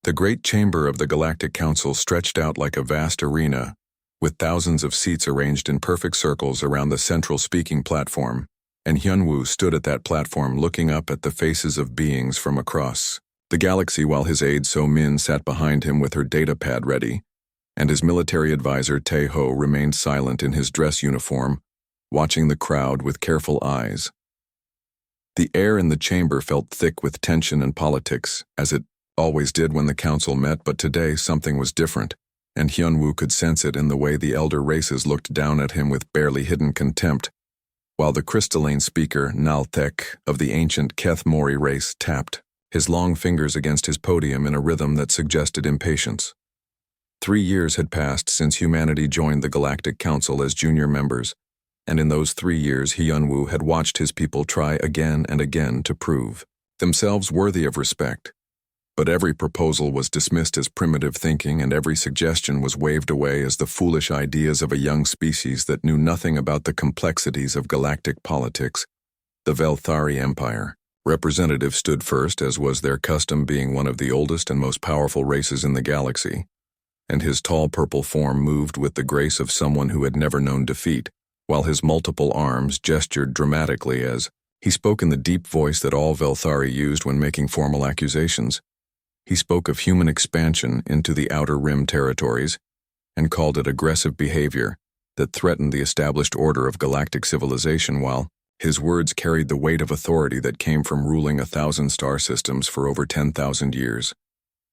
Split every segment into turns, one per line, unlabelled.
The great chamber of the Galactic Council stretched out like a vast arena, with thousands of seats arranged in perfect circles around the central speaking platform, and Hyunwoo stood at that platform looking up at the faces of beings from across the galaxy while his aide So-min sat behind him with her datapad ready, and his military advisor Tae-ho remained silent in his dress uniform, watching the crowd with careful eyes. The air in the chamber felt thick with tension and politics, as it always did when the council met, but today something was different, and Hyunwoo could sense it in the way the elder races looked down at him with barely hidden contempt, while the crystalline speaker, Nalthek, of the ancient Keth Mori race tapped his long fingers against his podium in a rhythm that suggested impatience. 3 years had passed since humanity joined the Galactic Council as junior members, and in those 3 years Hyunwoo had watched his people try again and again to prove themselves worthy of respect. But every proposal was dismissed as primitive thinking, and every suggestion was waved away as the foolish ideas of a young species that knew nothing about the complexities of galactic politics. The Velthari Empire representative stood first, as was their custom, being one of the oldest and most powerful races in the galaxy, and his tall purple form moved with the grace of someone who had never known defeat, while his multiple arms gestured dramatically as he spoke in the deep voice that all Velthari used when making formal accusations. He spoke of human expansion into the Outer Rim territories and called it aggressive behavior that threatened the established order of galactic civilization, while his words carried the weight of authority that came from ruling 1,000 star systems for over 10,000 years.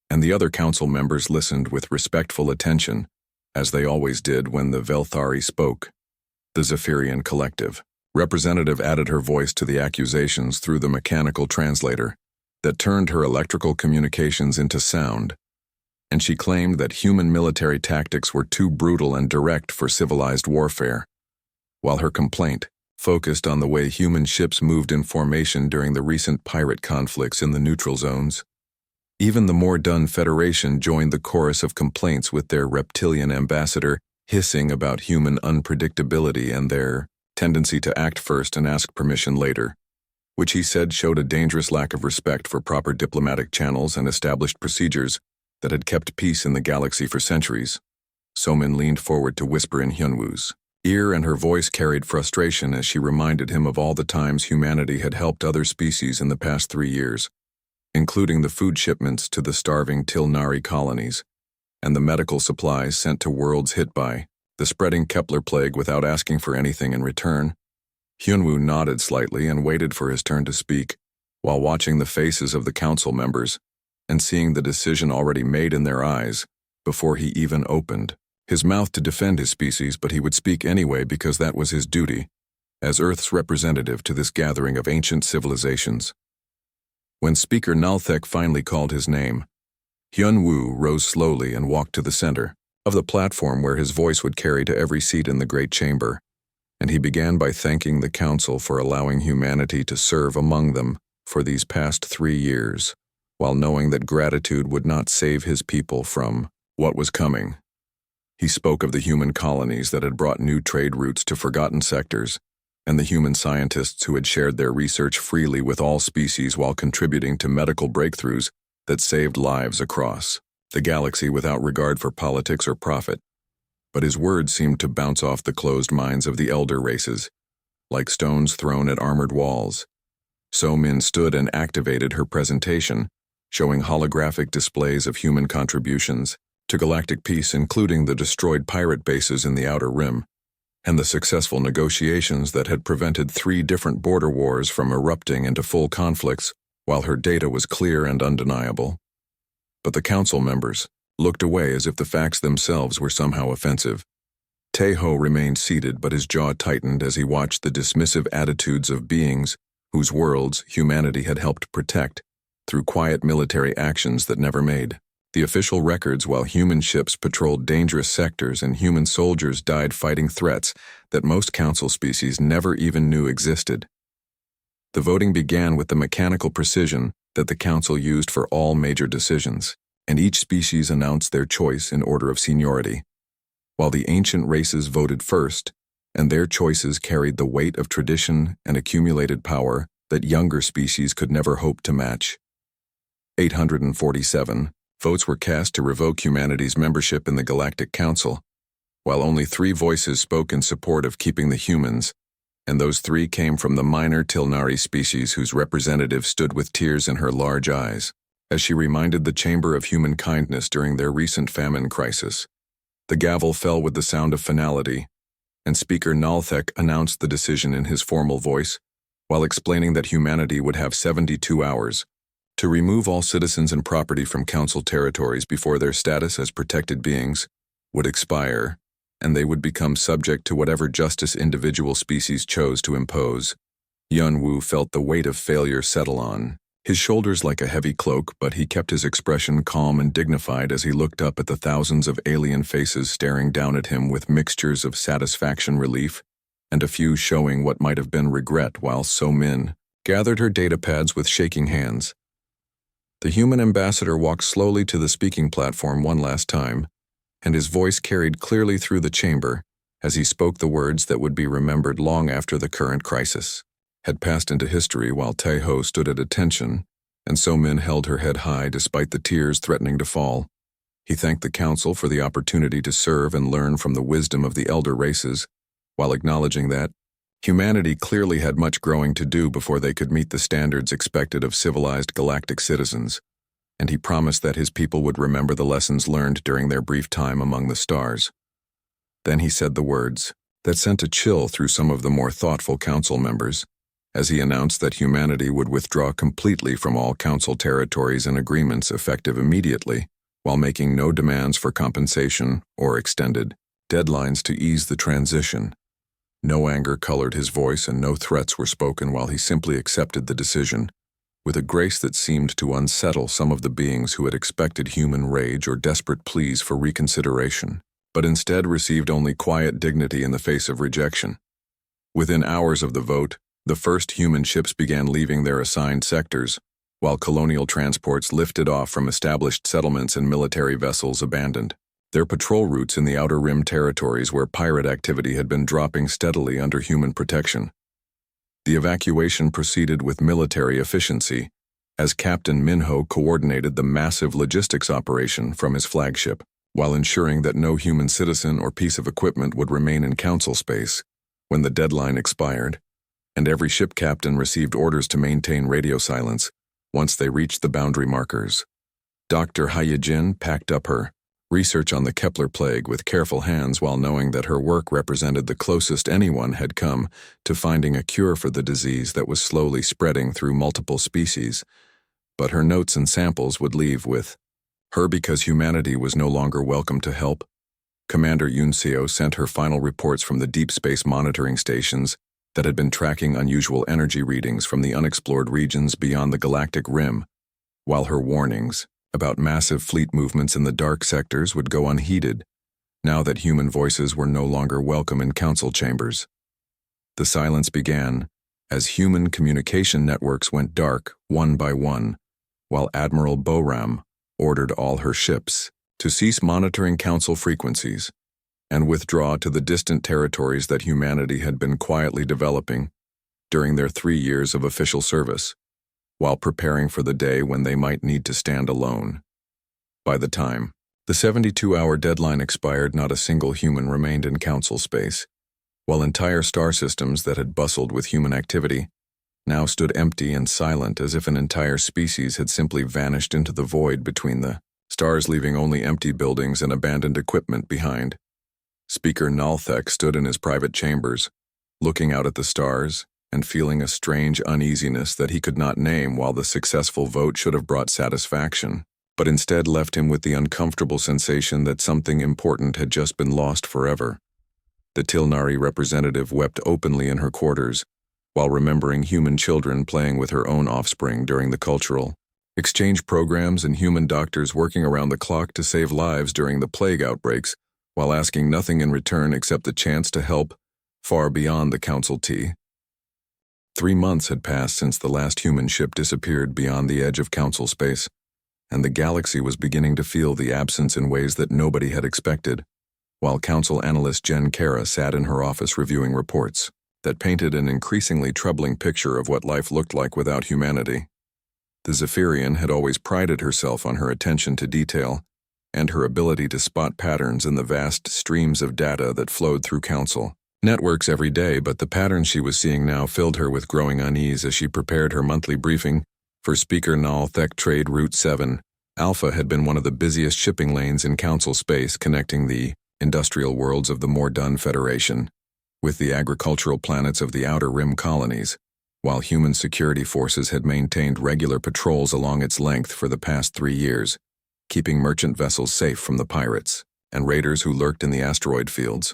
And the other council members listened with respectful attention, as they always did when the Velthari spoke. The Zephyrian Collective representative added her voice to the accusations through the mechanical translator that turned her electrical communications into sound, and she claimed that human military tactics were too brutal and direct for civilized warfare, while her complaint focused on the way human ships moved in formation during the recent pirate conflicts in the neutral zones. Even the more done Federation joined the chorus of complaints, with their reptilian ambassador hissing about human unpredictability and their tendency to act first and ask permission later, which he said showed a dangerous lack of respect for proper diplomatic channels and established procedures that had kept peace in the galaxy for centuries. So-min leaned forward to whisper in Hyunwoo's ear, and her voice carried frustration as she reminded him of all the times humanity had helped other species in the past 3 years, including the food shipments to the starving Tilnari colonies, and the medical supplies sent to worlds hit by the spreading Kepler plague without asking for anything in return. Hyunwoo nodded slightly and waited for his turn to speak, while watching the faces of the council members and seeing the decision already made in their eyes before he even opened his mouth to defend his species. But he would speak anyway because that was his duty as Earth's representative to this gathering of ancient civilizations. When Speaker Nalthek finally called his name, Hyunwoo rose slowly and walked to the center of the platform where his voice would carry to every seat in the great chamber, and he began by thanking the council for allowing humanity to serve among them for these past 3 years, while knowing that gratitude would not save his people from what was coming. He spoke of the human colonies that had brought new trade routes to forgotten sectors, and the human scientists who had shared their research freely with all species while contributing to medical breakthroughs that saved lives across the galaxy without regard for politics or profit. But his words seemed to bounce off the closed minds of the elder races, like stones thrown at armored walls. So-min stood and activated her presentation, showing holographic displays of human contributions to galactic peace, including the destroyed pirate bases in the Outer Rim, and the successful negotiations that had prevented 3 different border wars from erupting into full conflicts, while her data was clear and undeniable. But the council members looked away as if the facts themselves were somehow offensive. Tae-ho remained seated, but his jaw tightened as he watched the dismissive attitudes of beings whose worlds humanity had helped protect through quiet military actions that never made the official records, while human ships patrolled dangerous sectors and human soldiers died fighting threats that most council species never even knew existed. The voting began with the mechanical precision that the council used for all major decisions, and each species announced their choice in order of seniority, while the ancient races voted first, and their choices carried the weight of tradition and accumulated power that younger species could never hope to match. 847, Votes were cast to revoke humanity's membership in the Galactic Council, while only 3 voices spoke in support of keeping the humans, and those 3 came from the minor Tilnari species whose representative stood with tears in her large eyes, as she reminded the Chamber of human kindness during their recent famine crisis. The gavel fell with the sound of finality, and Speaker Nalthek announced the decision in his formal voice, while explaining that humanity would have 72 hours to remove all citizens and property from Council territories before their status as protected beings would expire, and they would become subject to whatever justice individual species chose to impose. Yunwu felt the weight of failure settle on his shoulders like a heavy cloak, but he kept his expression calm and dignified as he looked up at the thousands of alien faces staring down at him with mixtures of satisfaction, relief, and a few showing what might have been regret, while So-Min gathered her datapads with shaking hands. The human ambassador walked slowly to the speaking platform one last time, and his voice carried clearly through the chamber as he spoke the words that would be remembered long after the current crisis had passed into history, while Taeho stood at attention, and So-Min held her head high despite the tears threatening to fall. He thanked the council for the opportunity to serve and learn from the wisdom of the elder races, while acknowledging that humanity clearly had much growing to do before they could meet the standards expected of civilized galactic citizens, and he promised that his people would remember the lessons learned during their brief time among the stars. Then he said the words that sent a chill through some of the more thoughtful council members, as he announced that humanity would withdraw completely from all council territories and agreements effective immediately, while making no demands for compensation or extended deadlines to ease the transition. No anger colored his voice and no threats were spoken, while he simply accepted the decision, with a grace that seemed to unsettle some of the beings who had expected human rage or desperate pleas for reconsideration, but instead received only quiet dignity in the face of rejection. Within hours of the vote, the first human ships began leaving their assigned sectors, while colonial transports lifted off from established settlements and military vessels abandoned their patrol routes in the Outer Rim territories where pirate activity had been dropping steadily under human protection. The evacuation proceeded with military efficiency, as Captain Minho coordinated the massive logistics operation from his flagship, while ensuring that no human citizen or piece of equipment would remain in council space when the deadline expired, and every ship captain received orders to maintain radio silence once they reached the boundary markers. Dr. Hayajin packed up her research on the Kepler plague with careful hands, while knowing that her work represented the closest anyone had come to finding a cure for the disease that was slowly spreading through multiple species. But her notes and samples would leave with her because humanity was no longer welcome to help. Commander Yunseo sent her final reports from the deep space monitoring stations that had been tracking unusual energy readings from the unexplored regions beyond the galactic rim, while her warnings about massive fleet movements in the dark sectors would go unheeded, now that human voices were no longer welcome in council chambers. The silence began as human communication networks went dark one by one, while Admiral Boram ordered all her ships to cease monitoring council frequencies and withdraw to the distant territories that humanity had been quietly developing during their 3 years of official service, while preparing for the day when they might need to stand alone. By the time the 72-hour deadline expired, not a single human remained in council space, while entire star systems that had bustled with human activity now stood empty and silent, as if an entire species had simply vanished into the void between the stars, leaving only empty buildings and abandoned equipment behind. Speaker Nalthek stood in his private chambers, looking out at the stars and feeling a strange uneasiness that he could not name, while the successful vote should have brought satisfaction, but instead left him with the uncomfortable sensation that something important had just been lost forever. The Tilnari representative wept openly in her quarters, while remembering human children playing with her own offspring during the cultural exchange programs and human doctors working around the clock to save lives during the plague outbreaks, while asking nothing in return except the chance to help far beyond the council tea. 3 months had passed since the last human ship disappeared beyond the edge of council space, and the galaxy was beginning to feel the absence in ways that nobody had expected, while council analyst Jen Kara sat in her office reviewing reports that painted an increasingly troubling picture of what life looked like without humanity. The Zephyrian had always prided herself on her attention to detail and her ability to spot patterns in the vast streams of data that flowed through Council networks every day, but the patterns she was seeing now filled her with growing unease as she prepared her monthly briefing for Speaker Nalthek Trade Route 7. Alpha had been one of the busiest shipping lanes in Council space, connecting the industrial worlds of the Mordun Federation with the agricultural planets of the Outer Rim colonies, while human security forces had maintained regular patrols along its length for the past 3 years, keeping merchant vessels safe from the pirates and raiders who lurked in the asteroid fields.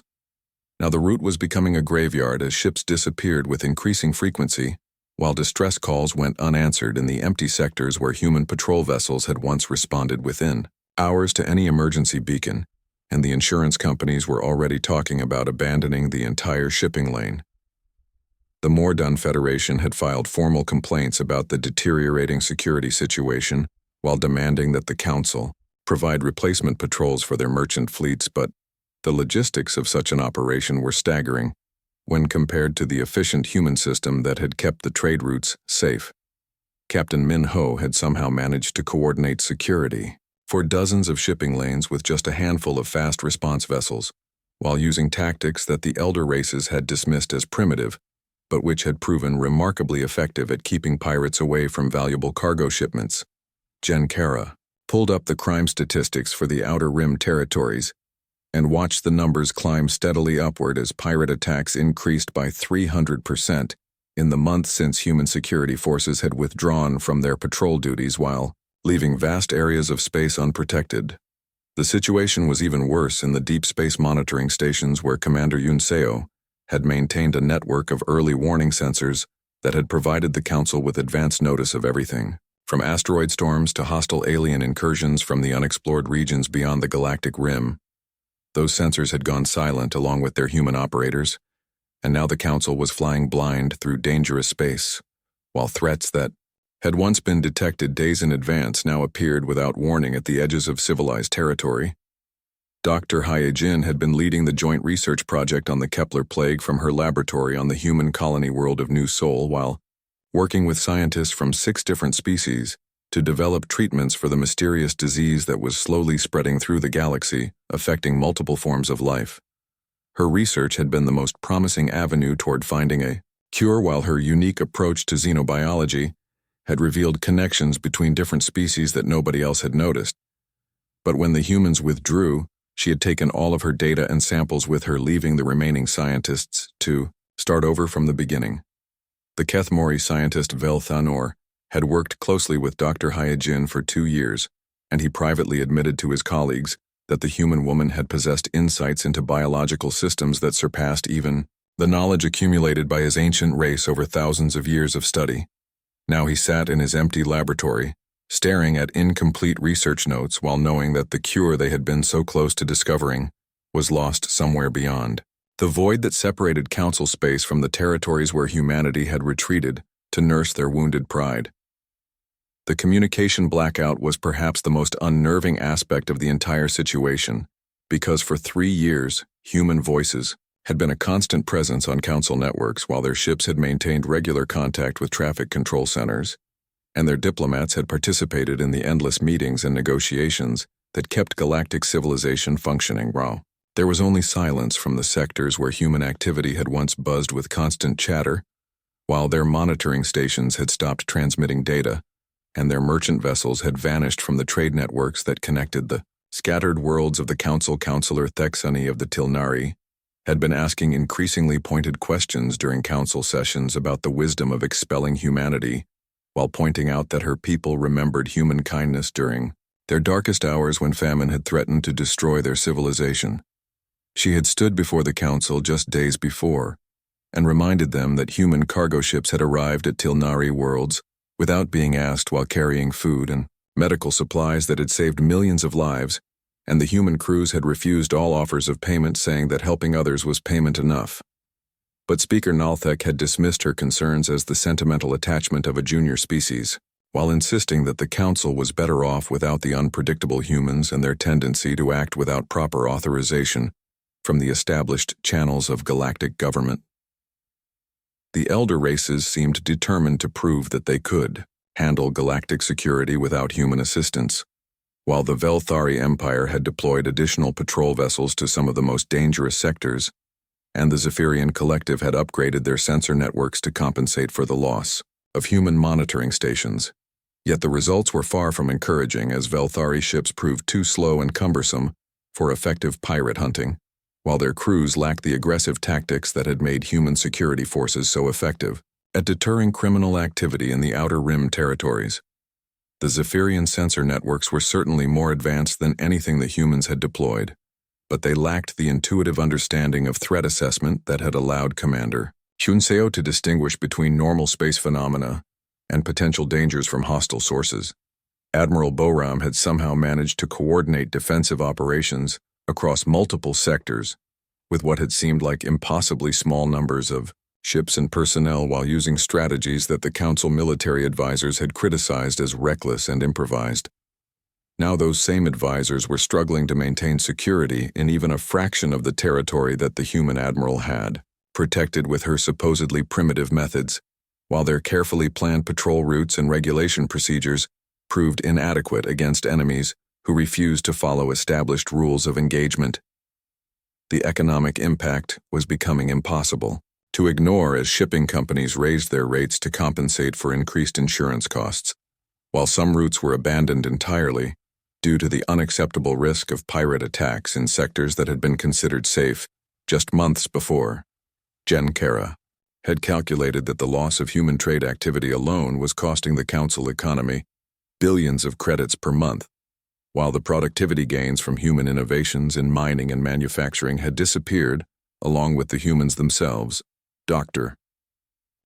Now the route was becoming a graveyard as ships disappeared with increasing frequency, while distress calls went unanswered in the empty sectors where human patrol vessels had once responded within hours to any emergency beacon, and the insurance companies were already talking about abandoning the entire shipping lane. The Mordun Federation had filed formal complaints about the deteriorating security situation while demanding that the Council provide replacement patrols for their merchant fleets, but the logistics of such an operation were staggering when compared to the efficient human system that had kept the trade routes safe. Captain Min Ho had somehow managed to coordinate security for dozens of shipping lanes with just a handful of fast response vessels, while using tactics that the elder races had dismissed as primitive, but which had proven remarkably effective at keeping pirates away from valuable cargo shipments. Jen Kara pulled up the crime statistics for the Outer Rim territories and watched the numbers climb steadily upward as pirate attacks increased by 300% in the month since human security forces had withdrawn from their patrol duties while leaving vast areas of space unprotected. The situation was even worse in the deep space monitoring stations where Commander Yun Seo had maintained a network of early warning sensors that had provided the Council with advance notice of everything, from asteroid storms to hostile alien incursions from the unexplored regions beyond the galactic rim. Those sensors had gone silent along with their human operators, and now the Council was flying blind through dangerous space, while threats that had once been detected days in advance now appeared without warning at the edges of civilized territory. Dr. Hyejin had been leading the joint research project on the Kepler plague from her laboratory on the human colony world of New Sol while working with scientists from 6 different species to develop treatments for the mysterious disease that was slowly spreading through the galaxy, affecting multiple forms of life. Her research had been the most promising avenue toward finding a cure, while her unique approach to xenobiology had revealed connections between different species that nobody else had noticed. But when the humans withdrew, she had taken all of her data and samples with her, leaving the remaining scientists to start over from the beginning. The Kethmori scientist Vel Thanor had worked closely with Dr. Hyejin for 2 years, and he privately admitted to his colleagues that the human woman had possessed insights into biological systems that surpassed even the knowledge accumulated by his ancient race over thousands of years of study. Now he sat in his empty laboratory, staring at incomplete research notes while knowing that the cure they had been so close to discovering was lost somewhere beyond. The void that separated Council space from the territories where humanity had retreated to nurse their wounded pride. The communication blackout was perhaps the most unnerving aspect of the entire situation, because for 3 years, human voices had been a constant presence on Council networks while their ships had maintained regular contact with traffic control centers, and their diplomats had participated in the endless meetings and negotiations that kept galactic civilization functioning raw. There was only silence from the sectors where human activity had once buzzed with constant chatter, while their monitoring stations had stopped transmitting data, and their merchant vessels had vanished from the trade networks that connected the scattered worlds of the Council. Counselor Thexani of the Tilnari had been asking increasingly pointed questions during Council sessions about the wisdom of expelling humanity, while pointing out that her people remembered human kindness during their darkest hours when famine had threatened to destroy their civilization. She had stood before the Council just days before and reminded them that human cargo ships had arrived at Tilnari worlds without being asked, while carrying food and medical supplies that had saved millions of lives, and the human crews had refused all offers of payment, saying that helping others was payment enough. But Speaker Nalthek had dismissed her concerns as the sentimental attachment of a junior species, while insisting that the Council was better off without the unpredictable humans and their tendency to act without proper authorization from the established channels of galactic government. The elder races seemed determined to prove that they could handle galactic security without human assistance, while the Velthari Empire had deployed additional patrol vessels to some of the most dangerous sectors, and the Zephyrian Collective had upgraded their sensor networks to compensate for the loss of human monitoring stations. Yet the results were far from encouraging, as Velthari ships proved too slow and cumbersome for effective pirate hunting, while their crews lacked the aggressive tactics that had made human security forces so effective at deterring criminal activity in the Outer Rim territories. The Zephyrian sensor networks were certainly more advanced than anything the humans had deployed, but they lacked the intuitive understanding of threat assessment that had allowed Commander Yunseo to distinguish between normal space phenomena and potential dangers from hostile sources. Admiral Boram had somehow managed to coordinate defensive operations across multiple sectors with what had seemed like impossibly small numbers of ships and personnel, while using strategies that the Council military advisors had criticized as reckless and improvised. Now those same advisors were struggling to maintain security in even a fraction of the territory that the human admiral had protected with her supposedly primitive methods, while their carefully planned patrol routes and regulation procedures proved inadequate against enemies who refused to follow established rules of engagement. The economic impact was becoming impossible to ignore, as shipping companies raised their rates to compensate for increased insurance costs, while some routes were abandoned entirely due to the unacceptable risk of pirate attacks in sectors that had been considered safe just months before. Jen Kara had calculated that the loss of human trade activity alone was costing the Council economy billions of credits per month, while the productivity gains from human innovations in mining and manufacturing had disappeared along with the humans themselves. Dr.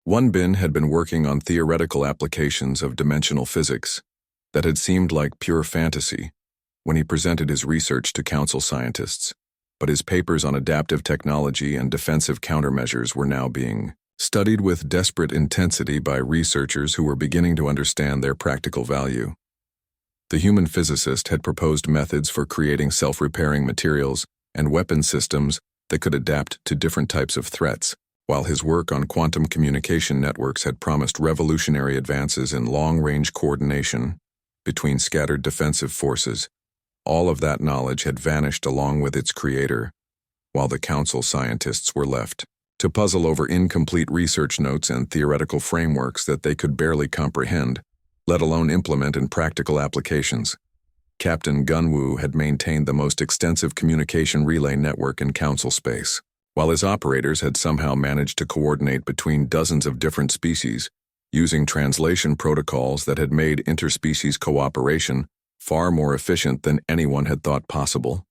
Bin had been working on theoretical applications of dimensional physics that had seemed like pure fantasy when he presented his research to Council scientists, but his papers on adaptive technology and defensive countermeasures were now being studied with desperate intensity by researchers who were beginning to understand their practical value. The human physicist had proposed methods for creating self-repairing materials and weapon systems that could adapt to different types of threats, while his work on quantum communication networks had promised revolutionary advances in long-range coordination between scattered defensive forces. All of that knowledge had vanished along with its creator, while the Council scientists were left to puzzle over incomplete research notes and theoretical frameworks that they could barely comprehend, let alone implement in practical applications. Captain Gunwoo had maintained the most extensive communication relay network in Council space, while his operators had somehow managed to coordinate between dozens of different species, using translation protocols that had made interspecies cooperation far more efficient than anyone had thought possible.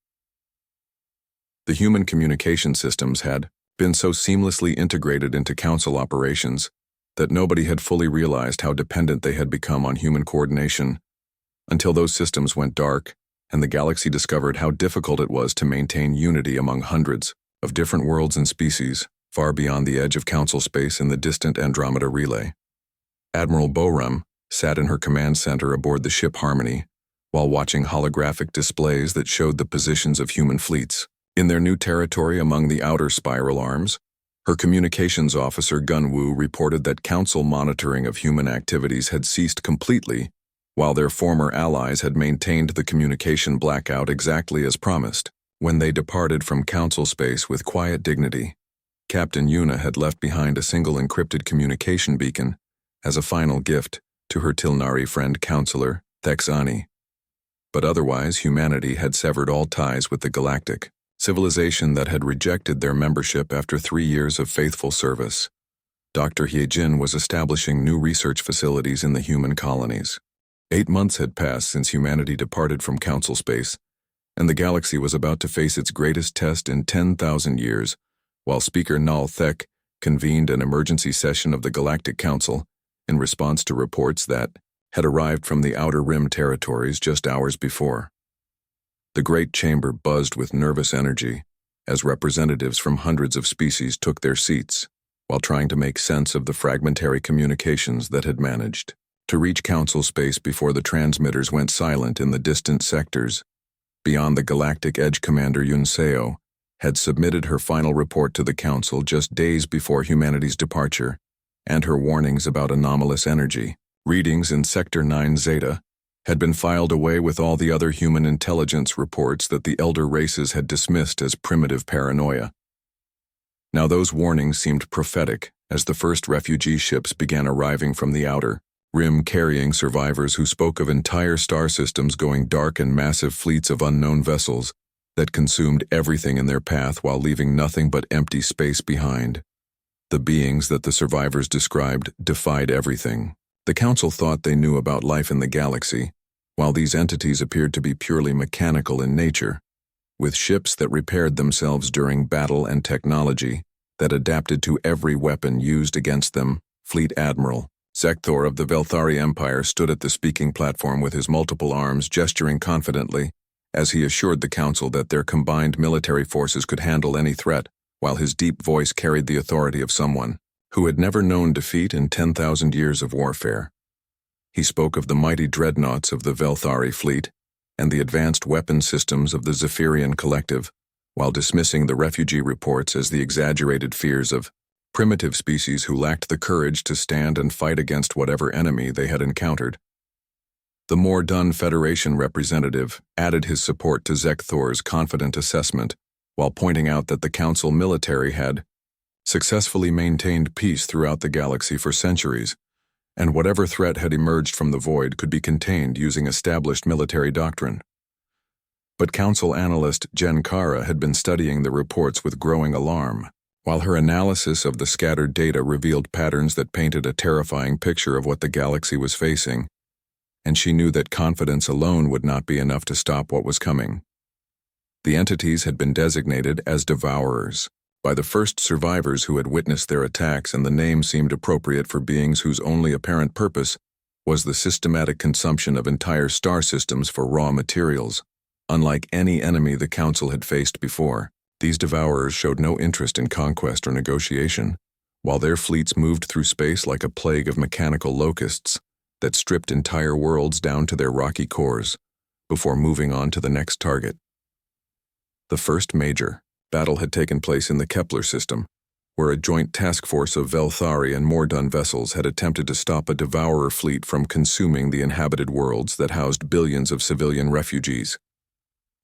The human communication systems had been so seamlessly integrated into Council operations that nobody had fully realized how dependent they had become on human coordination, until those systems went dark and the galaxy discovered how difficult it was to maintain unity among hundreds of different worlds and species far beyond the edge of Council space in the distant Andromeda Relay. Admiral Boram sat in her command center aboard the ship Harmony while watching holographic displays that showed the positions of human fleets in their new territory among the outer spiral arms. Her communications officer Gunwoo reported that Council monitoring of human activities had ceased completely, while their former allies had maintained the communication blackout exactly as promised. When they departed from Council space with quiet dignity, Captain Yuna had left behind a single encrypted communication beacon as a final gift to her Tilnari friend Counselor Thexani. But otherwise, humanity had severed all ties with the galactic civilization that had rejected their membership after 3 years of faithful service. Dr. Hyejin was establishing new research facilities in the human colonies. 8 months had passed since humanity departed from Council space, and the galaxy was about to face its greatest test in 10,000 years, while Speaker Nal Thek convened an emergency session of the Galactic Council in response to reports that had arrived from the Outer Rim territories just hours before. The great chamber buzzed with nervous energy as representatives from hundreds of species took their seats while trying to make sense of the fragmentary communications that had managed to reach Council space before the transmitters went silent in the distant sectors. Beyond the Galactic Edge, Commander Yunseo had submitted her final report to the Council just days before humanity's departure, and her warnings about anomalous energy Readings in Sector 9 Zeta had been filed away with all the other human intelligence reports that the elder races had dismissed as primitive paranoia. Now those warnings seemed prophetic as the first refugee ships began arriving from the outer rim, carrying survivors who spoke of entire star systems going dark and massive fleets of unknown vessels that consumed everything in their path while leaving nothing but empty space behind. The beings that the survivors described defied everything. The Council thought they knew about life in the galaxy, while these entities appeared to be purely mechanical in nature, with ships that repaired themselves during battle and technology that adapted to every weapon used against them. Fleet Admiral Zekthor of the Velthari Empire stood at the speaking platform with his multiple arms, gesturing confidently as he assured the Council that their combined military forces could handle any threat, while his deep voice carried the authority of someone who had never known defeat in 10,000 years of warfare. He spoke of the mighty dreadnoughts of the Velthari fleet and the advanced weapon systems of the Zephyrian Collective, while dismissing the refugee reports as the exaggerated fears of primitive species who lacked the courage to stand and fight against whatever enemy they had encountered. The more done Federation representative added his support to Zekthor's confident assessment, while pointing out that the Council military had successfully maintained peace throughout the galaxy for centuries, and whatever threat had emerged from the void could be contained using established military doctrine. But Council analyst Jen Kara had been studying the reports with growing alarm, while her analysis of the scattered data revealed patterns that painted a terrifying picture of what the galaxy was facing, and she knew that confidence alone would not be enough to stop what was coming. The entities had been designated as Devourers by the first survivors who had witnessed their attacks, and the name seemed appropriate for beings whose only apparent purpose was the systematic consumption of entire star systems for raw materials. Unlike any enemy the Council had faced before, these Devourers showed no interest in conquest or negotiation, while their fleets moved through space like a plague of mechanical locusts that stripped entire worlds down to their rocky cores before moving on to the next target. The first major battle had taken place in the Kepler system, where a joint task force of Velthari and Mordan vessels had attempted to stop a Devourer fleet from consuming the inhabited worlds that housed billions of civilian refugees.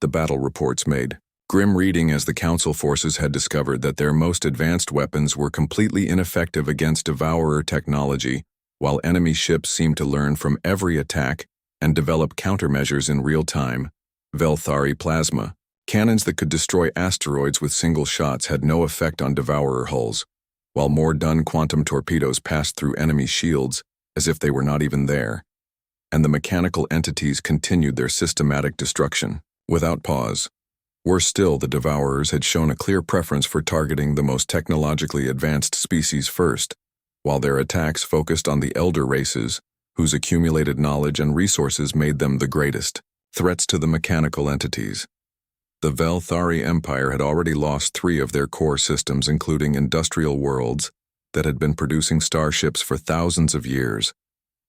The battle reports made grim reading as the Council forces had discovered that their most advanced weapons were completely ineffective against Devourer technology, while enemy ships seemed to learn from every attack and develop countermeasures in real time. Velthari plasma cannons that could destroy asteroids with single shots had no effect on Devourer hulls, while Mordan quantum torpedoes passed through enemy shields as if they were not even there, and the mechanical entities continued their systematic destruction without pause. Worse still, the Devourers had shown a clear preference for targeting the most technologically advanced species first, while their attacks focused on the elder races, whose accumulated knowledge and resources made them the greatest threats to the mechanical entities. The Velthari Empire had already lost 3 of their core systems, including industrial worlds that had been producing starships for thousands of years,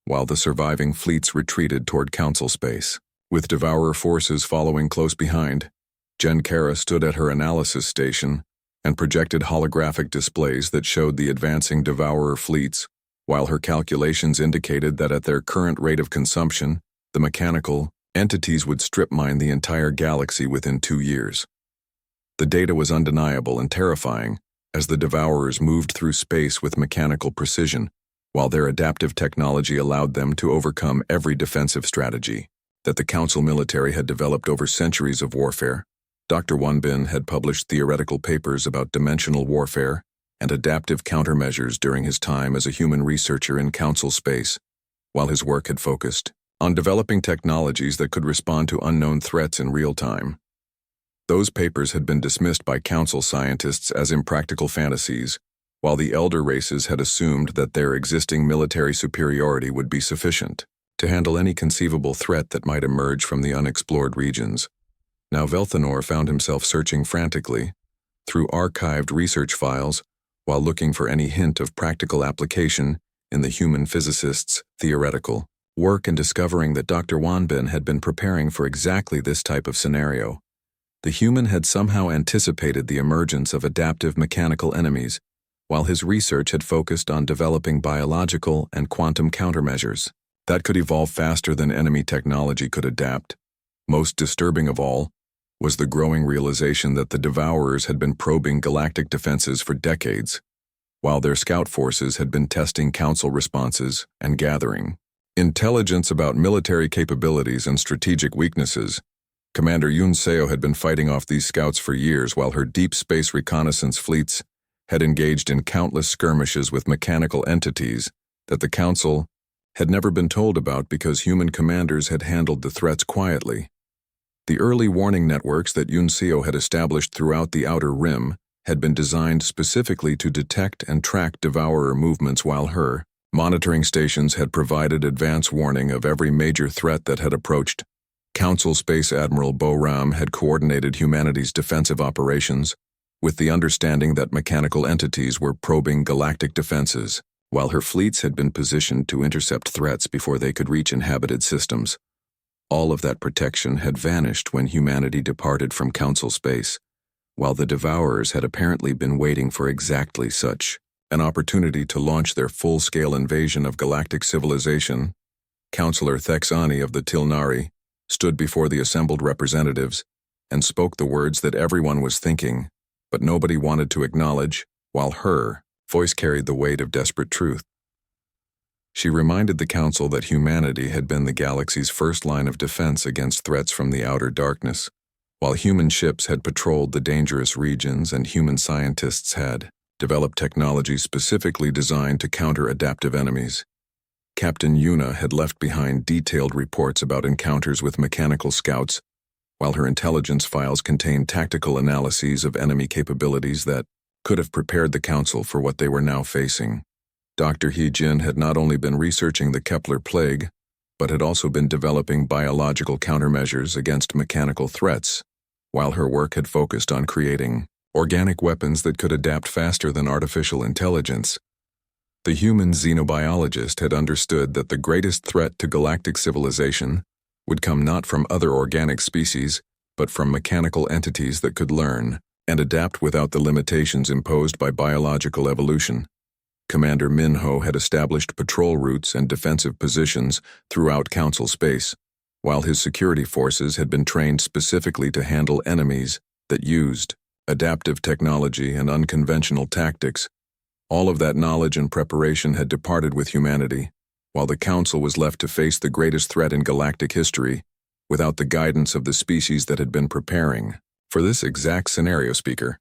while the surviving fleets retreated toward Council space, with Devourer forces following close behind. Jen Kara stood at her analysis station and projected holographic displays that showed the advancing Devourer fleets, while her calculations indicated that at their current rate of consumption, the mechanical entities would strip mine the entire galaxy within 2 years. The data was undeniable and terrifying as the Devourers moved through space with mechanical precision, while their adaptive technology allowed them to overcome every defensive strategy that the Council military had developed over centuries of warfare. Dr. Wanbin had published theoretical papers about dimensional warfare and adaptive countermeasures during his time as a human researcher in Council space, while his work had focused on developing technologies that could respond to unknown threats in real time. Those papers had been dismissed by Council scientists as impractical fantasies, while the elder races had assumed that their existing military superiority would be sufficient to handle any conceivable threat that might emerge from the unexplored regions. Now Velthanor found himself searching frantically through archived research files while looking for any hint of practical application in the human physicist's theoretical work, and discovering that Dr. Wanbin had been preparing for exactly this type of scenario. The human had somehow anticipated the emergence of adaptive mechanical enemies, while his research had focused on developing biological and quantum countermeasures. that could evolve faster than enemy technology could adapt. Most disturbing of all was the growing realization that the Devourers had been probing galactic defenses for decades, while their scout forces had been testing Council responses and gathering intelligence about military capabilities and strategic weaknesses. Commander Yoon Seo had been fighting off these scouts for years while her deep space reconnaissance fleets had engaged in countless skirmishes with mechanical entities that the Council had never been told about because human commanders had handled the threats quietly. The early warning networks that Yoon Seo had established throughout the Outer Rim had been designed specifically to detect and track Devourer movements, while her monitoring stations had provided advance warning of every major threat that had approached. Council Space Admiral Bo Ram had coordinated humanity's defensive operations with the understanding that mechanical entities were probing galactic defenses, while her fleets had been positioned to intercept threats before they could reach inhabited systems. All of that protection had vanished when humanity departed from Council space, while the Devourers had apparently been waiting for exactly such an opportunity to launch their full-scale invasion of galactic civilization. Counselor Thexani of the Tilnari stood before the assembled representatives and spoke the words that everyone was thinking, but nobody wanted to acknowledge, while her voice carried the weight of desperate truth. She reminded the Council that humanity had been the galaxy's first line of defense against threats from the outer darkness. While human ships had patrolled the dangerous regions and human scientists had developed technology specifically designed to counter adaptive enemies, Captain Yuna had left behind detailed reports about encounters with mechanical scouts, while her intelligence files contained tactical analyses of enemy capabilities that could have prepared the Council for what they were now facing. Dr. He Jin had not only been researching the Kepler plague, but had also been developing biological countermeasures against mechanical threats, while her work had focused on creating organic weapons that could adapt faster than artificial intelligence. The human xenobiologist had understood that the greatest threat to galactic civilization would come not from other organic species, but from mechanical entities that could learn and adapt without the limitations imposed by biological evolution. Commander Minho had established patrol routes and defensive positions throughout Council space, while his security forces had been trained specifically to handle enemies that used adaptive technology and unconventional tactics. All of that knowledge and preparation had departed with humanity, while the Council was left to face the greatest threat in galactic history without the guidance of the species that had been preparing for this exact scenario. Speaker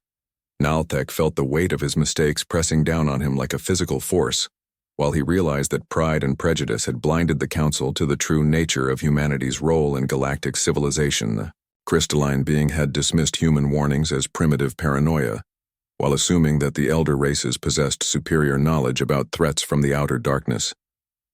Nalthek felt the weight of his mistakes pressing down on him like a physical force, while he realized that pride and prejudice had blinded the Council to the true nature of humanity's role in galactic civilization. The crystalline being had dismissed human warnings as primitive paranoia, while assuming that the elder races possessed superior knowledge about threats from the outer darkness.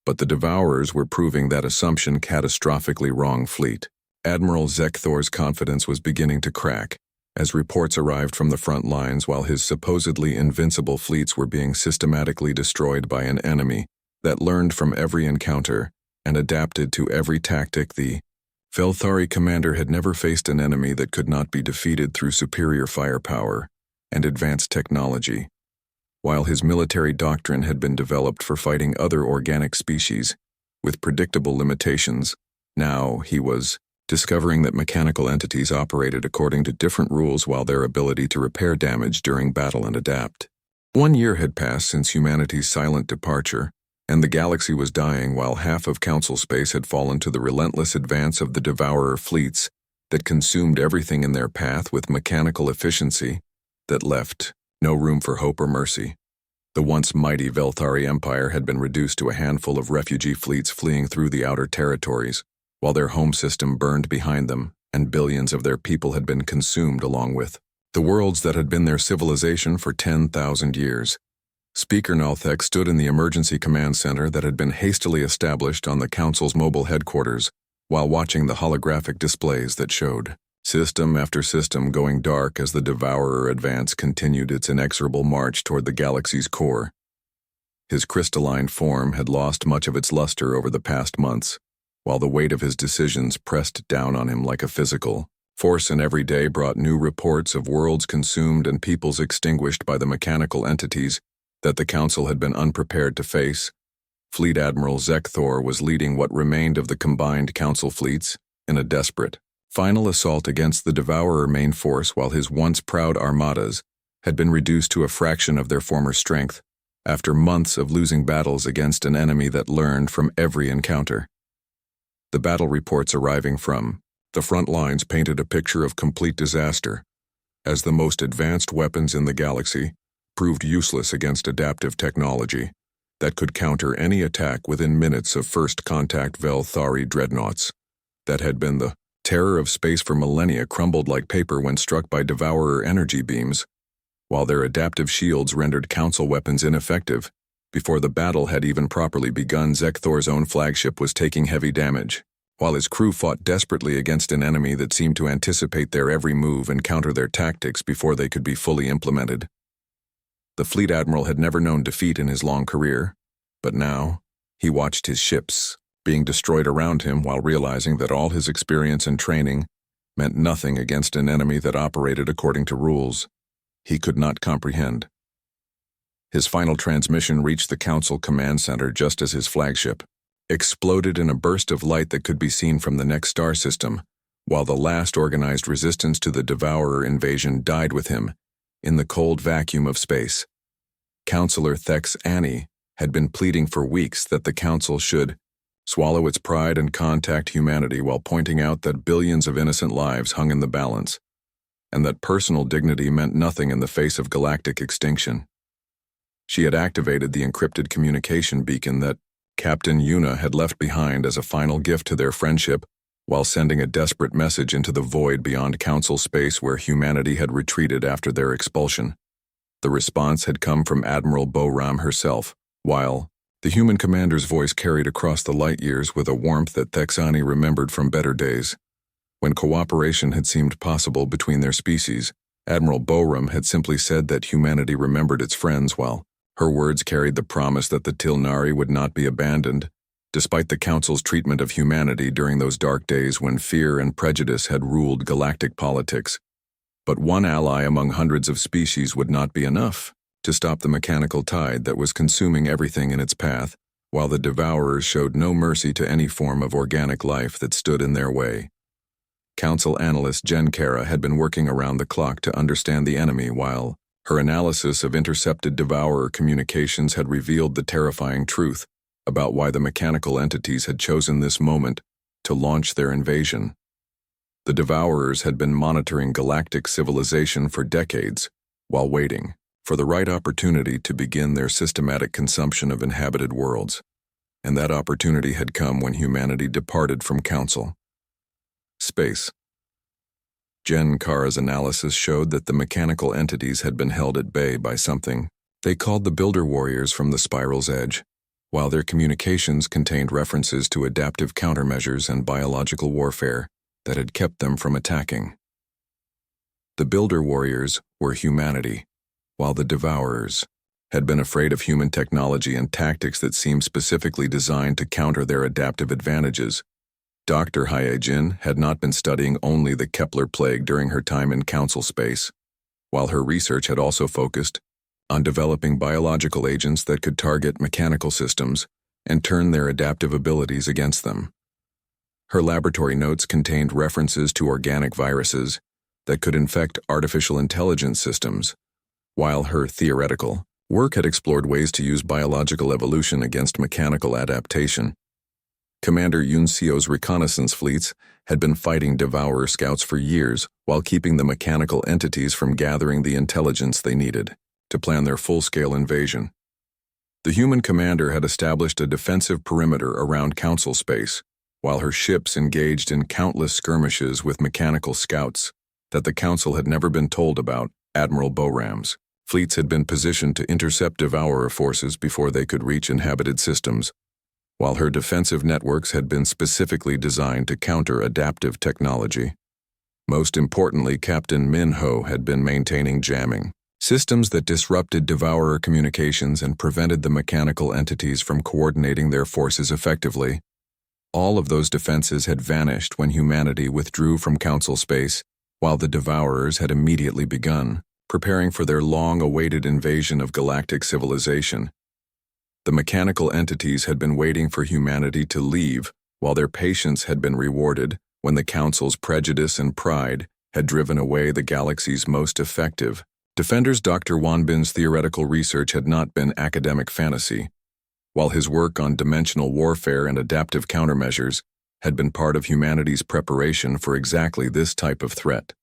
But the Devourers were proving that assumption catastrophically wrong. Fleet Admiral Zekthor's confidence was beginning to crack as reports arrived from the front lines, while his supposedly invincible fleets were being systematically destroyed by an enemy that learned from every encounter and adapted to every tactic. The Velthari commander had never faced an enemy that could not be defeated through superior firepower and advanced technology. While his military doctrine had been developed for fighting other organic species with predictable limitations, now he was discovering that mechanical entities operated according to different rules, while their ability to repair damage during battle and adapt. 1 year had passed since humanity's silent departure, and the galaxy was dying while half of Council space had fallen to the relentless advance of the Devourer fleets that consumed everything in their path with mechanical efficiency that left no room for hope or mercy. The once mighty Velthari Empire had been reduced to a handful of refugee fleets fleeing through the outer territories, while their home system burned behind them, and billions of their people had been consumed along with the worlds that had been their civilization for 10,000 years. Speaker Nalthek stood in the emergency command center that had been hastily established on the Council's mobile headquarters, while watching the holographic displays that showed system after system going dark as the Devourer advance continued its inexorable march toward the galaxy's core. His crystalline form had lost much of its luster over the past months, while the weight of his decisions pressed down on him like a physical force, and every day brought new reports of worlds consumed and peoples extinguished by the mechanical entities that the Council had been unprepared to face. Fleet Admiral Zekthor was leading what remained of the combined Council fleets in a desperate, final assault against the Devourer main force, while his once proud armadas had been reduced to a fraction of their former strength after months of losing battles against an enemy that learned from every encounter. The battle reports arriving from the front lines painted a picture of complete disaster, as the most advanced weapons in the galaxy proved useless against adaptive technology that could counter any attack within minutes of first contact. Velthari dreadnoughts that had been the terror of space for millennia crumbled like paper when struck by Devourer energy beams, while their adaptive shields rendered Council weapons ineffective. Before the battle had even properly begun, Zekthor's own flagship was taking heavy damage, while his crew fought desperately against an enemy that seemed to anticipate their every move and counter their tactics before they could be fully implemented. The Fleet Admiral had never known defeat in his long career, but now he watched his ships being destroyed around him while realizing that all his experience and training meant nothing against an enemy that operated according to rules he could not comprehend. His final transmission reached the Council command center just as his flagship exploded in a burst of light that could be seen from the next star system, while the last organized resistance to the Devourer invasion died with him in the cold vacuum of space. Counselor Thex Annie had been pleading for weeks that the Council should swallow its pride and contact humanity, while pointing out that billions of innocent lives hung in the balance, and that personal dignity meant nothing in the face of galactic extinction. She had activated the encrypted communication beacon that Captain Yuna had left behind as a final gift to their friendship, while sending a desperate message into the void beyond Council space where humanity had retreated after their expulsion. The response had come from Admiral Boram herself, while the human commander's voice carried across the light years with a warmth that Thexani remembered from better days. When cooperation had seemed possible between their species, Admiral Boram had simply said that humanity remembered its friends, while her words carried the promise that the Tilnari would not be abandoned, despite the Council's treatment of humanity during those dark days when fear and prejudice had ruled galactic politics. But one ally among hundreds of species would not be enough to stop the mechanical tide that was consuming everything in its path, while the Devourers showed no mercy to any form of organic life that stood in their way. Council analyst Jen Kara had been working around the clock to understand the enemy, while her analysis of intercepted Devourer communications had revealed the terrifying truth about why the mechanical entities had chosen this moment to launch their invasion. The Devourers had been monitoring galactic civilization for decades, while waiting for the right opportunity to begin their systematic consumption of inhabited worlds, and that opportunity had come when humanity departed from Council space. Jen Kara's analysis showed that the mechanical entities had been held at bay by something they called the Builder Warriors from the Spiral's edge, while their communications contained references to adaptive countermeasures and biological warfare that had kept them from attacking. The Builder Warriors were humanity, while the Devourers had been afraid of human technology and tactics that seemed specifically designed to counter their adaptive advantages. Dr. Hyejin had not been studying only the Kepler plague during her time in Council space, while her research had also focused on developing biological agents that could target mechanical systems and turn their adaptive abilities against them. Her laboratory notes contained references to organic viruses that could infect artificial intelligence systems, while her theoretical work had explored ways to use biological evolution against mechanical adaptation. Commander Yunseo's reconnaissance fleets had been fighting Devourer scouts for years while keeping the mechanical entities from gathering the intelligence they needed to plan their full-scale invasion. The human commander had established a defensive perimeter around Council space, while her ships engaged in countless skirmishes with mechanical scouts that the Council had never been told about. Admiral Boram's fleets had been positioned to intercept Devourer forces before they could reach inhabited systems, while her defensive networks had been specifically designed to counter adaptive technology. Most importantly, Captain Min-ho had been maintaining jamming systems that disrupted Devourer communications and prevented the mechanical entities from coordinating their forces effectively. All of those defenses had vanished when humanity withdrew from Council space, while the Devourers had immediately begun preparing for their long-awaited invasion of galactic civilization. The mechanical entities had been waiting for humanity to leave, while their patience had been rewarded when the Council's prejudice and pride had driven away the galaxy's most effective. Defenders Dr. Wanbin's theoretical research had not been academic fantasy, while his work on dimensional warfare and adaptive countermeasures had been part of humanity's preparation for exactly this type of threat.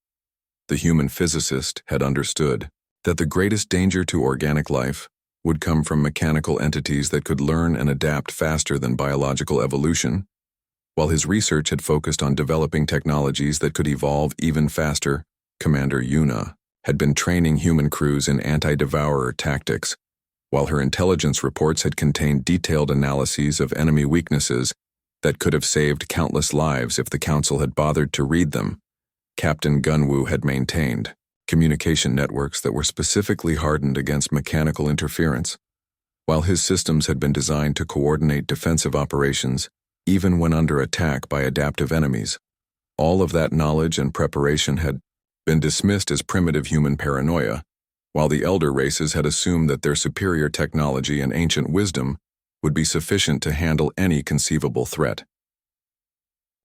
The human physicist had understood that the greatest danger to organic life would come from mechanical entities that could learn and adapt faster than biological evolution, while his research had focused on developing technologies that could evolve even faster. Commander Yuna had been training human crews in anti-devourer tactics, while her intelligence reports had contained detailed analyses of enemy weaknesses that could have saved countless lives if the Council had bothered to read them. Captain Gunwu had maintained communication networks that were specifically hardened against mechanical interference, while his systems had been designed to coordinate defensive operations even when under attack by adaptive enemies. All of that knowledge and preparation had been dismissed as primitive human paranoia, while the elder races had assumed that their superior technology and ancient wisdom would be sufficient to handle any conceivable threat.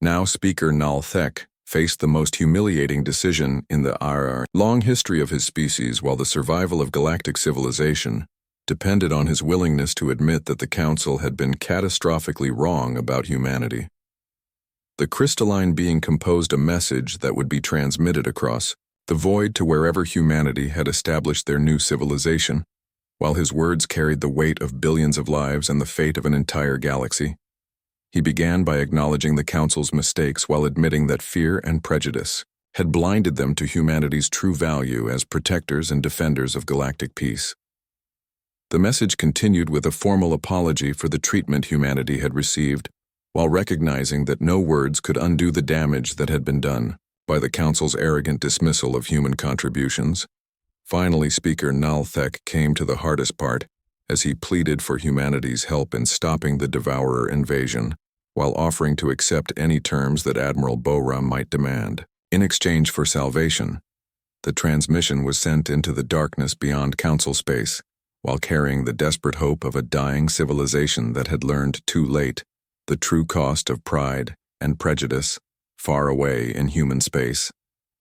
Now Speaker Nal Thek faced the most humiliating decision in the long history of his species, while the survival of galactic civilization depended on his willingness to admit that the Council had been catastrophically wrong about humanity. The crystalline being composed a message that would be transmitted across the void to wherever humanity had established their new civilization, while his words carried the weight of billions of lives and the fate of an entire galaxy. He began by acknowledging the Council's mistakes while admitting that fear and prejudice had blinded them to humanity's true value as protectors and defenders of galactic peace. The message continued with a formal apology for the treatment humanity had received, while recognizing that no words could undo the damage that had been done by the Council's arrogant dismissal of human contributions. Finally, Speaker Nal Thek came to the hardest part, as he pleaded for humanity's help in stopping the Devourer invasion, while offering to accept any terms that Admiral Boram might demand. In exchange for salvation, the transmission was sent into the darkness beyond Council space, while carrying the desperate hope of a dying civilization that had learned too late the true cost of pride and prejudice far away in human space.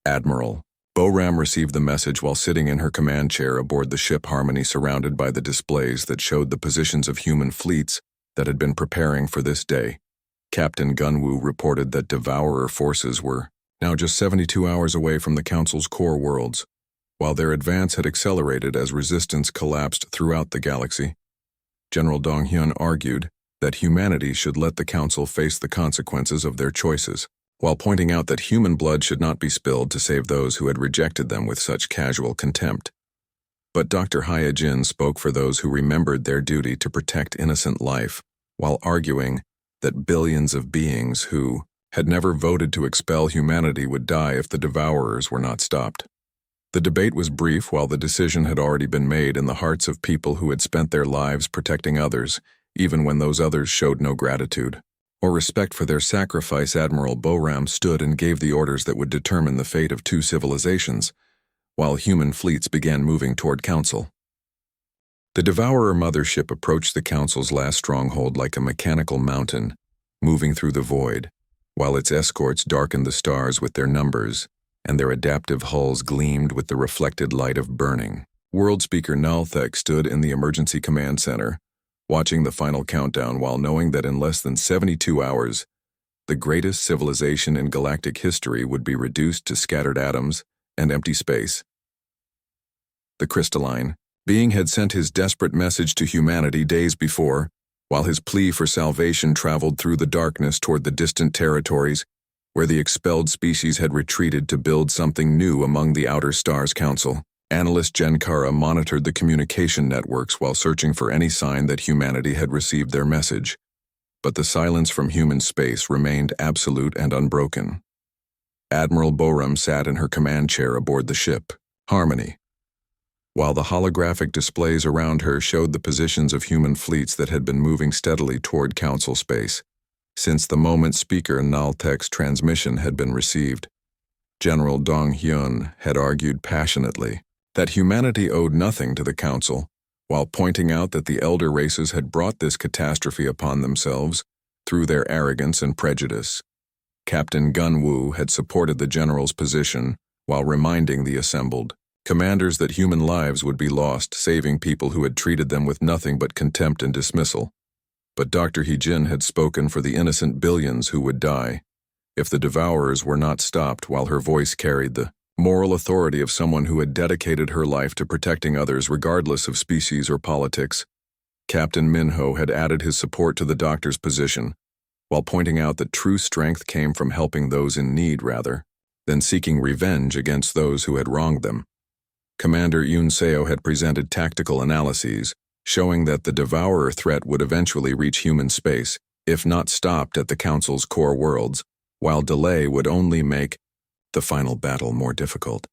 Admiral Boram received the message while sitting in her command chair aboard the ship Harmony, surrounded by the displays that showed the positions of human fleets that had been preparing for this day. Captain Gunwu reported that Devourer forces were now just 72 hours away from the Council's core worlds, while their advance had accelerated as resistance collapsed throughout the galaxy. General Donghyun argued that humanity should let the Council face the consequences of their choices, while pointing out that human blood should not be spilled to save those who had rejected them with such casual contempt. But Dr. Hyojin spoke for those who remembered their duty to protect innocent life, while arguing that billions of beings who had never voted to expel humanity would die if the Devourers were not stopped. The debate was brief, while the decision had already been made in the hearts of people who had spent their lives protecting others, even when those others showed no gratitude or respect for their sacrifice. Admiral Boram stood and gave the orders that would determine the fate of two civilizations, while human fleets began moving toward Council. The Devourer mothership approached the Council's last stronghold like a mechanical mountain, moving through the void, while its escorts darkened the stars with their numbers, and their adaptive hulls gleamed with the reflected light of burning. World Speaker Nal Thek stood in the Emergency Command Center, watching the final countdown while knowing that in less than 72 hours, the greatest civilization in galactic history would be reduced to scattered atoms and empty space. The crystalline being had sent his desperate message to humanity days before, while his plea for salvation traveled through the darkness toward the distant territories where the expelled species had retreated to build something new among the Outer Stars Council. Analyst Genkara monitored the communication networks while searching for any sign that humanity had received their message, but the silence from human space remained absolute and unbroken. Admiral Boram sat in her command chair aboard the ship Harmony, while the holographic displays around her showed the positions of human fleets that had been moving steadily toward Council space since the moment Speaker Nal Thek's transmission had been received. General Dong Hyun had argued passionately that humanity owed nothing to the Council, while pointing out that the elder races had brought this catastrophe upon themselves through their arrogance and prejudice. Captain Gunwoo had supported the general's position while reminding the assembled commanders that human lives would be lost saving people who had treated them with nothing but contempt and dismissal. But Dr. Hee-jin had spoken for the innocent billions who would die if the devourers were not stopped, while her voice carried the moral authority of someone who had dedicated her life to protecting others regardless of species or politics. Captain Minho had added his support to the doctor's position, while pointing out that true strength came from helping those in need rather than seeking revenge against those who had wronged them. Commander Yoon Seo had presented tactical analyses, showing that the devourer threat would eventually reach human space, if not stopped at the Council's core worlds, while delay would only make the final battle more difficult.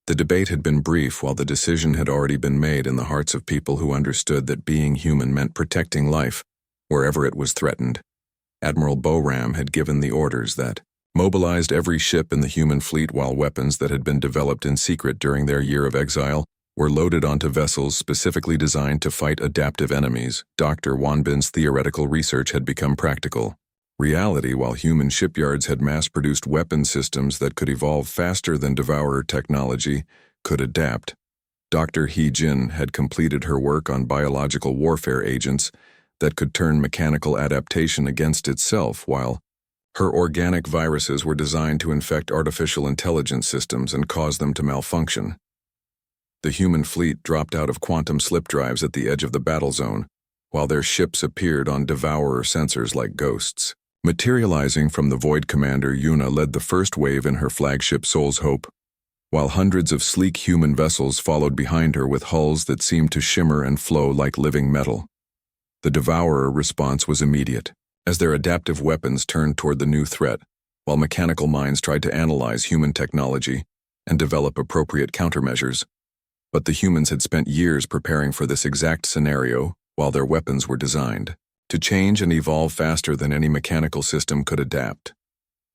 The debate had been brief, while the decision had already been made in the hearts of people who understood that being human meant protecting life, wherever it was threatened. Admiral Boram had given the orders that mobilized every ship in the human fleet, while weapons that had been developed in secret during their year of exile were loaded onto vessels specifically designed to fight adaptive enemies. Dr. Wanbin's theoretical research had become practical reality, while human shipyards had mass-produced weapon systems that could evolve faster than devourer technology could adapt. Dr. Hee-jin had completed her work on biological warfare agents that could turn mechanical adaptation against itself, while her organic viruses were designed to infect artificial intelligence systems and cause them to malfunction. The human fleet dropped out of quantum slip drives at the edge of the battle zone, while their ships appeared on devourer sensors like ghosts. Materializing from the void, Commander Yuna led the first wave in her flagship Soul's Hope, while hundreds of sleek human vessels followed behind her with hulls that seemed to shimmer and flow like living metal. The devourer response was immediate, as their adaptive weapons turned toward the new threat, while mechanical minds tried to analyze human technology and develop appropriate countermeasures. But the humans had spent years preparing for this exact scenario, while their weapons were designed to change and evolve faster than any mechanical system could adapt.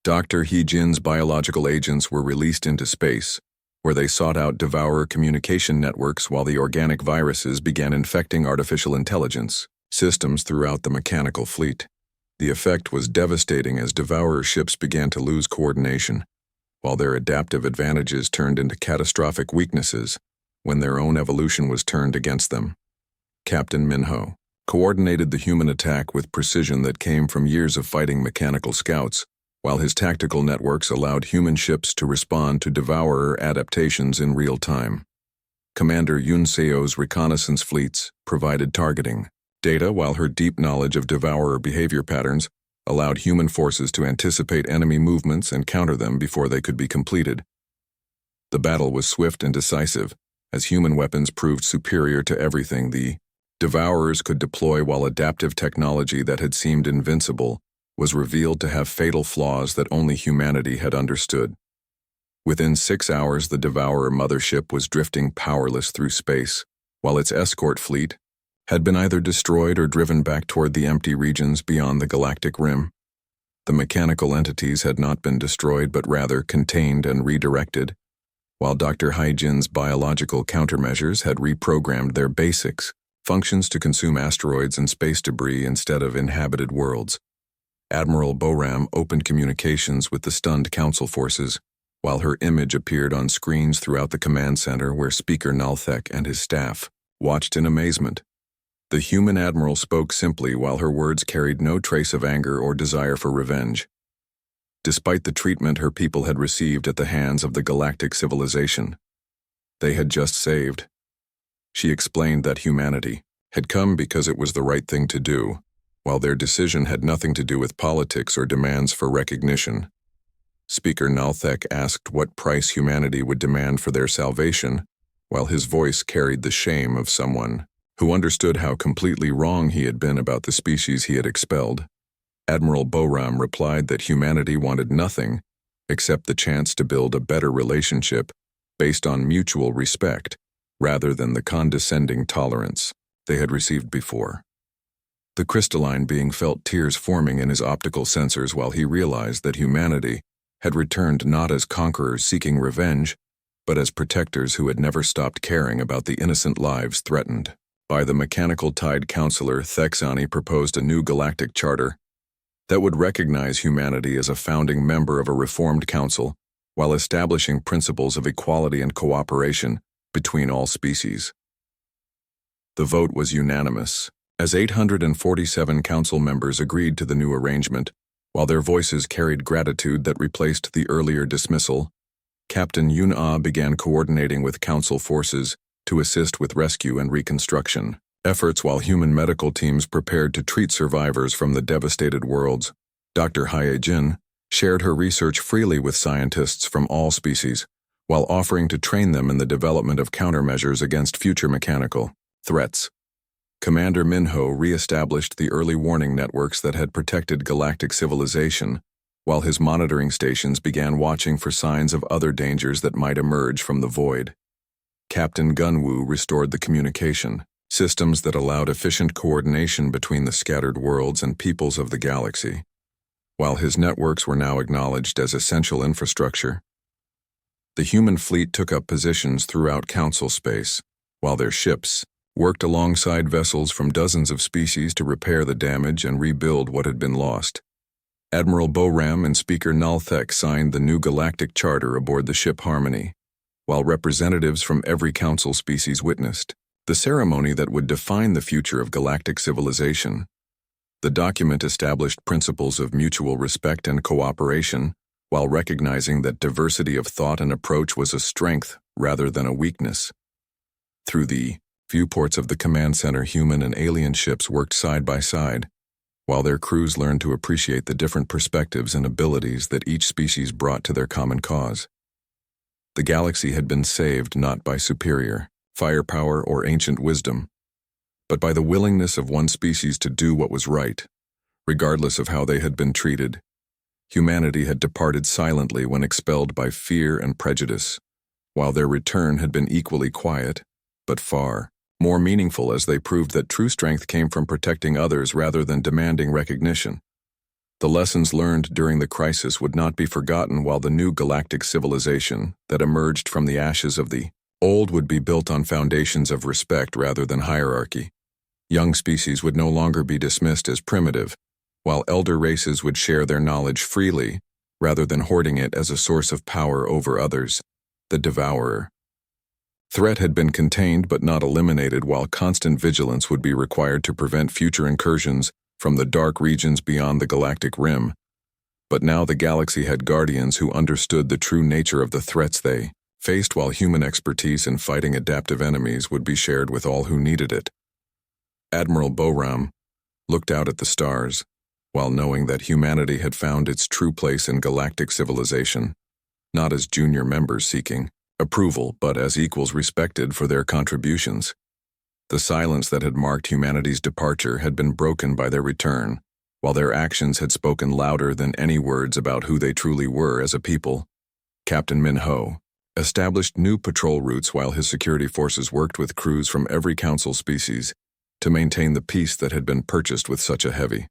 Dr. Hee-jin's biological agents were released into space, where they sought out devourer communication networks, while the organic viruses began infecting artificial intelligence systems throughout the mechanical fleet. The effect was devastating as devourer ships began to lose coordination, while their adaptive advantages turned into catastrophic weaknesses when their own evolution was turned against them. Captain Minho coordinated the human attack with precision that came from years of fighting mechanical scouts, while his tactical networks allowed human ships to respond to devourer adaptations in real time. Commander Yoon Seo's reconnaissance fleets provided targeting data, while her deep knowledge of devourer behavior patterns allowed human forces to anticipate enemy movements and counter them before they could be completed. The battle was swift and decisive, as human weapons proved superior to everything the devourers could deploy, while adaptive technology that had seemed invincible was revealed to have fatal flaws that only humanity had understood. Within 6 hours, the devourer mothership was drifting powerless through space, while its escort fleet had been either destroyed or driven back toward the empty regions beyond the galactic rim. The mechanical entities had not been destroyed, but rather contained and redirected, while Dr. Hee-jin's biological countermeasures had reprogrammed their basics functions to consume asteroids and space debris instead of inhabited worlds. Admiral Boram opened communications with the stunned Council forces, while her image appeared on screens throughout the command center, where Speaker Nalthek and his staff watched in amazement. The human admiral spoke simply, while her words carried no trace of anger or desire for revenge. Despite the treatment her people had received at the hands of the galactic civilization they had just saved, she explained that humanity had come because it was the right thing to do, while their decision had nothing to do with politics or demands for recognition. Speaker Nalthek asked what price humanity would demand for their salvation, while his voice carried the shame of someone who understood how completely wrong he had been about the species he had expelled. Admiral Boram replied that humanity wanted nothing except the chance to build a better relationship based on mutual respect, rather than the condescending tolerance they had received before. The crystalline being felt tears forming in his optical sensors, while he realized that humanity had returned not as conquerors seeking revenge, but as protectors who had never stopped caring about the innocent lives threatened. By the mechanical tide counselor, Thexani proposed a new galactic charter that would recognize humanity as a founding member of a reformed council while establishing principles of equality and cooperation between all species. The vote was unanimous, as 847 council members agreed to the new arrangement. While their voices carried gratitude that replaced the earlier dismissal, Captain Yun-Ah began coordinating with council forces to assist with rescue and reconstruction efforts while human medical teams prepared to treat survivors from the devastated worlds. Dr. Hae-jin shared her research freely with scientists from all species, while offering to train them in the development of countermeasures against future mechanical threats. Commander Minho re-established the early warning networks that had protected galactic civilization, while his monitoring stations began watching for signs of other dangers that might emerge from the void. Captain Gunwoo restored the communication systems that allowed efficient coordination between the scattered worlds and peoples of the galaxy. While his networks were now acknowledged as essential infrastructure, the human fleet took up positions throughout council space, while their ships worked alongside vessels from dozens of species to repair the damage and rebuild what had been lost. Admiral Boram and Speaker Nalthek signed the new galactic charter aboard the ship Harmony, while representatives from every council species witnessed the ceremony that would define the future of galactic civilization. The document established principles of mutual respect and cooperation, while recognizing that diversity of thought and approach was a strength rather than a weakness. Through the viewports of the command center, human and alien ships worked side by side, while their crews learned to appreciate the different perspectives and abilities that each species brought to their common cause. The galaxy had been saved not by superior firepower or ancient wisdom, but by the willingness of one species to do what was right, regardless of how they had been treated. Humanity had departed silently when expelled by fear and prejudice, while their return had been equally quiet, but far more meaningful as they proved that true strength came from protecting others rather than demanding recognition. The lessons learned during the crisis would not be forgotten, while the new galactic civilization that emerged from the ashes of the old would be built on foundations of respect rather than hierarchy. Young species would no longer be dismissed as primitive, while elder races would share their knowledge freely rather than hoarding it as a source of power over others. The devourer threat had been contained but not eliminated, while constant vigilance would be required to prevent future incursions from the dark regions beyond the galactic rim. But now the galaxy had guardians who understood the true nature of the threats they faced, while human expertise in fighting adaptive enemies would be shared with all who needed it. Admiral Boram looked out at the stars, while knowing that humanity had found its true place in galactic civilization, not as junior members seeking approval, but as equals respected for their contributions. The silence that had marked humanity's departure had been broken by their return, while their actions had spoken louder than any words about who they truly were as a people. Captain Minho established new patrol routes while his security forces worked with crews from every council species to maintain the peace that had been purchased with such a heavy